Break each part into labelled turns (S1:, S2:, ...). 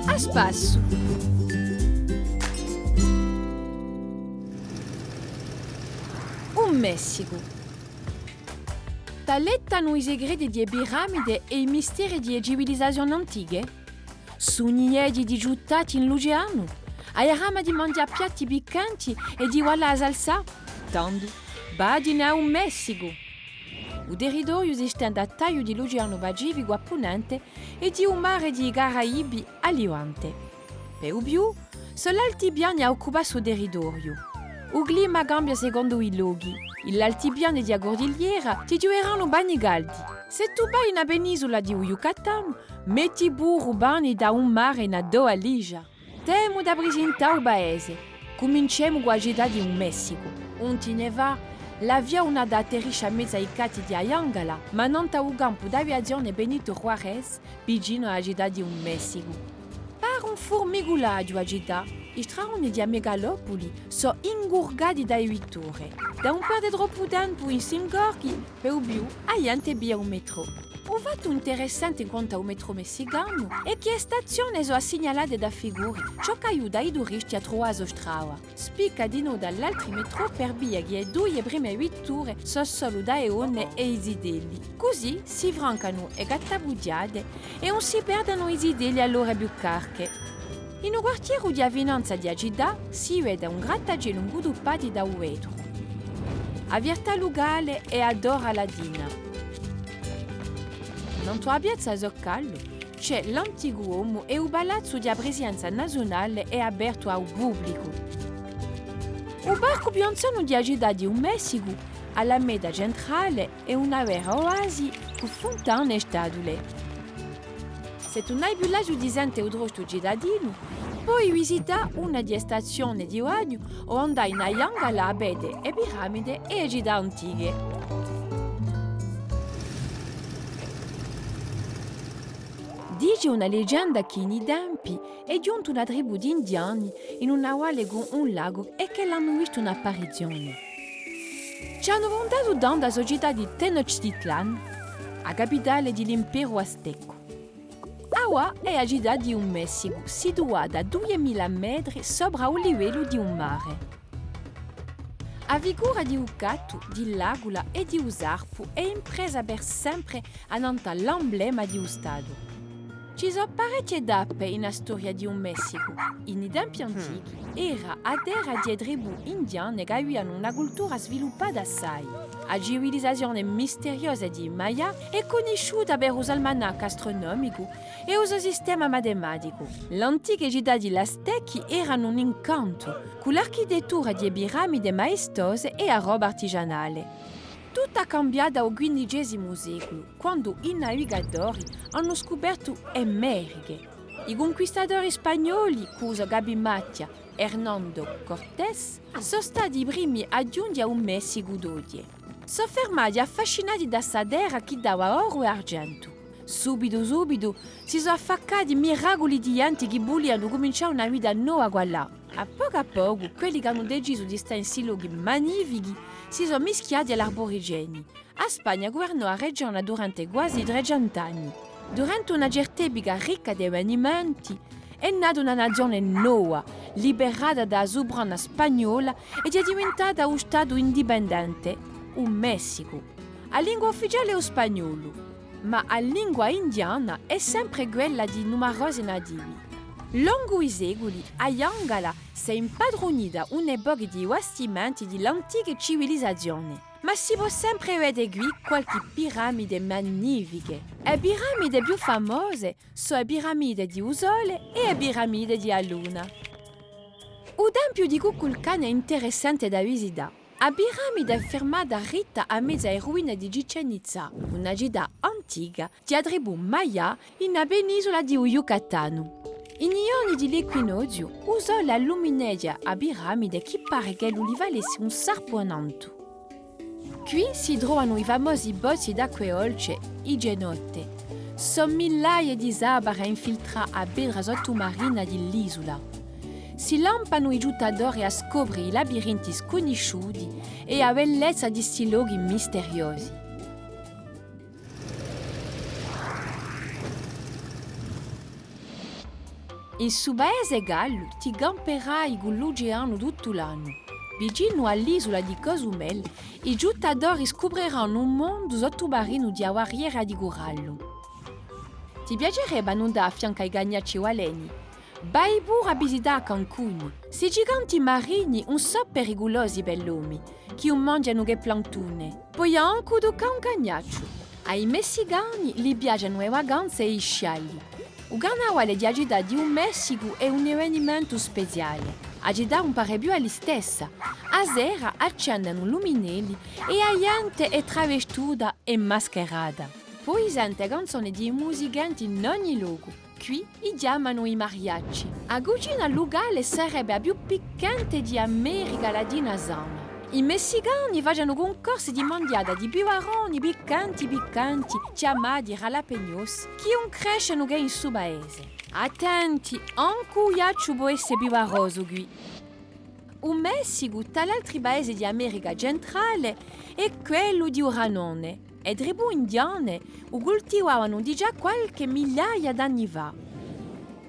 S1: A spasso. Un Messico. Tallettano i segreti di piramidi e i misteri di civilizzazioni antiche? Sogni di giuttati in l'oceano? Hai rama di mangiare piatti piccanti e di voilà a salsa? Tanto, badine a un Messico. Il territorio esistente a taglio di l'Oceano Pacifico a ponente e di un mare di Caraibi a levante. Per più, sono l'altipiani a occupare il territorio. Il clima cambia secondo i luoghi. L'altipiano di Cordillera ti dureranno bagni caldi. Se tu vai in una penisola di Yucatan, metti burro bagni da un mare in Doha Ligia. Temo da presentare il paese. Cominciamo con la città di un Messico. Un ne va. La via una da atterrisce a mezzo ai cati di Ayangala, ma non sta il campo d'aviazione Benito Juarez, vicino alla città di un Messico. Per un formigolaggio a città, i strani di megalopoli sono ingurgati dai vetture. Da un po' di troppo tempo in Singorchi, per più, hai anche via un metro. Un fatto interessante in quanto al metro messicano è che le stazioni sono segnalate da figure, ciò che aiuta i turisti a trovare la strada. Spicca di noi dall'altro metro per via che le due prime vetture sono solo da Eone e i zidelli. Così si francano e gattabugiate e non si perdono i zidelli all'ora più carche. In un quartiere di avvinanza di città si vede un grattacielo inguduppato da un vetro. A Vierta Lugale e a Dora Ladina. Non a piazza Zoccallo c'è l'antico uomo e il palazzo di presenza nazionale è aperto al pubblico. Il parco più anziano di città di un Messico, alla meta centrale, è una vera oasi con fontane e statue. Se tu non hai più la giudizante o drosto cittadino, puoi visitare una delle stazioni di bagno o andare in Ayangala a vedere le piramidi e le città antiche. Dice una leggenda che in tempi è giunta una tribù di indiani in una valle con un lago e che l'hanno visto un'apparizione. Ci hanno portato dalla società di Tenochtitlan, la capitale dell'impero azteco. Awa è la città di un Messico, situata a 2000 metri sopra il livello di un mare. La figura di un gatto, di l'agola e di un sarpo è impresa per sempre annanta l'emblema di un stato. Ci sono parecchie tappe in storia di un Messico. In tempi antichi era a terra di tribù indiane che avevano una cultura sviluppata assai. La civilizzazione misteriosa di Maya è conosciuta per l'almanacco astronomico e il sistema matematico. L'antica città di Aztechi erano un incanto, con l'architettura di piramidi maestose e la roba artigianale. Tutto è cambiato al XV secolo, quando i navigatori hanno scoperto le Americhe. I conquistatori spagnoli, come Gabimatia e Hernando Cortés, sono stati i primi a giungere a un Messico d'oggi. Sono fermati affascinati da questa terra che dava oro e argento. Subito si sono affaccati miracoli di gente che volevano cominciare una vita nuova qua là. A poco, quelli che hanno deciso di stare in questi luoghi magnifici si sono mischiati agli aborigeni. A Spagna governò la regione durante quasi 300 anni. Durante una certa epoca ricca di avvenimenti, è nata una nazione nuova, liberata dalla sovrana spagnola ed è diventata un stato indipendente, un Messico. La lingua ufficiale è lo spagnolo, ma la lingua indiana è sempre quella di numerosi nativi. Lungo i secoli, Ayangala si è impadronita un'epoca di vestimenti dell'antica civilizzazione. Ma si può sempre vedere qui qualche piramide magnifiche. Le piramidi più famose sono le piramidi di Sole e le piramidi di Luna. Il tempio di Kukulkan è interessante da visitare. La piramide è fermata dritta a mezzo alle ruine di Chichen Itza, una città antica di tribù Maya in una penisola di Yucatan. In giorni di l'equinozio, usò la lumineria a piramide che pare che lui valesse un sarponanto. Qui si trovano i famosi bossi d'acque dolci, i cenote. Sono migliaia di sabare infiltrate a pedra sottomarina dell'isola. si lampano i giuttadori a scoprire i labirinti sconosciuti e la bellezza di sti luoghi misteriosi. Il suo paese gallo ti camperà i gullugeranno tutto l'anno. Vicino all'isola di Cozumel, i giuttadori scopriranno un mondo sottomarino di guerriera di corallo. Ti piacerebbe andare a fianco ai gagnacci waleni? Vai pure a visitare Cancun. Si giganti marini non sono pericolosi per l'uomo, che non mangiano che plantone. Poi anche un gagnaccio. Ai messicani gli piacciono le vacanze e i scialli. Il carnevale di Agità di un Messico è un avvenimento speciale. Agità non pare più alla stessa. A sera accendono luminelli e la gente è travestita e mascherata. Poi sente canzoni di musicanti in ogni luogo. Qui li chiamano i mariachi. La cucina locale sarebbe la più piccante di America Latina sana. I messicani facciano concorsi di mangiata di pivaroni piccanti chiamati jalapeños che non crescono che in suo paese. Attenti, anche il ghiaccio può essere pivaroso qui. Il Messico, tra gli altri paesi di America centrale, è quello di Uranone e tribù indiane lo coltivavano di già qualche migliaia d'anni fa.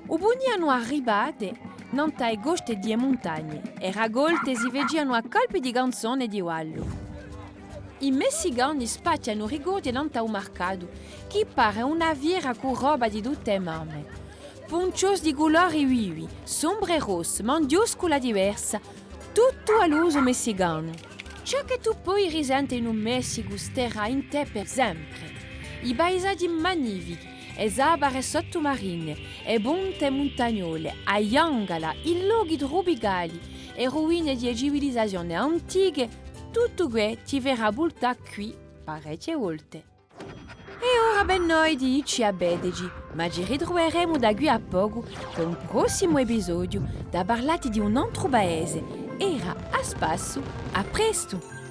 S1: Le buoniano arrivate non ai coste di montagne e raccolte si facevano a colpi di canzone di wallo. I messicani spacciano ricordi davanti al mercato, che pare una fiera con roba di tutte le mamme. Ponchos di colori vivi, sombre rosse, mandiuscola diversa, tutto all'uso messicano. Ciò che tu poi risenti in un Messico starà in te per sempre. I paesaggi magnifici, e zabare sottomarine, e bonte montagnole, a Yangala, i luoghi tropicali e ruine di civilizzazioni antiche, tutto questo ti verrà buttato qui parecchie volte. E ora per noi dici a Bedegi, ma ci ritroveremo da qui a poco con un prossimo episodio da parlare di un altro paese. Era a spasso, a presto!